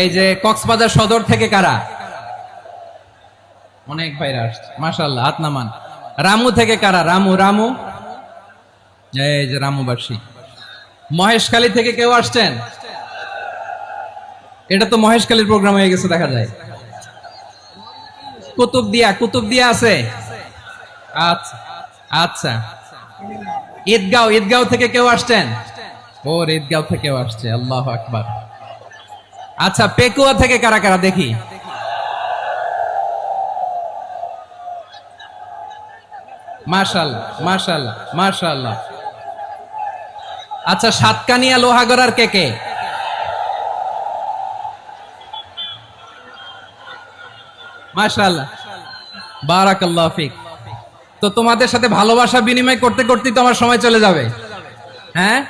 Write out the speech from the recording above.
এই যে কক্সবাজার সদর থেকে কারা? অনেক ভাইরা আসছে, মাশাআল্লাহ, হাত নামান। রামু থেকে কারা? রামু রামু, এই যে রামুবাসী। মহেশখালী থেকে কেউ আসছেন? এটা তো মহেশখালীর প্রোগ্রাম হয়ে গেছে দেখা যায়। কুতুবদিয়া আছে? আচ্ছা আচ্ছা। ঈদগাঁও থেকে কেউ আসছেন? ওর ঈদগাঁও থেকেও আসছে, আল্লাহু আকবার। আচ্ছা, পেকুয়া থেকে কারা কারা দেখি? মাশাআল্লাহ মাশাআল্লাহ মাশাআল্লাহ। আচ্ছা, সাতকানিয়া লোহাগড়ার কে কে? মাশাআল্লাহ, বারাকাল্লাহু ফিক। তো তোমাদের সাথে ভালোবাসা বিনিময় করতে করতেই তো আমার সময় চলে যাবে। হ্যাঁ,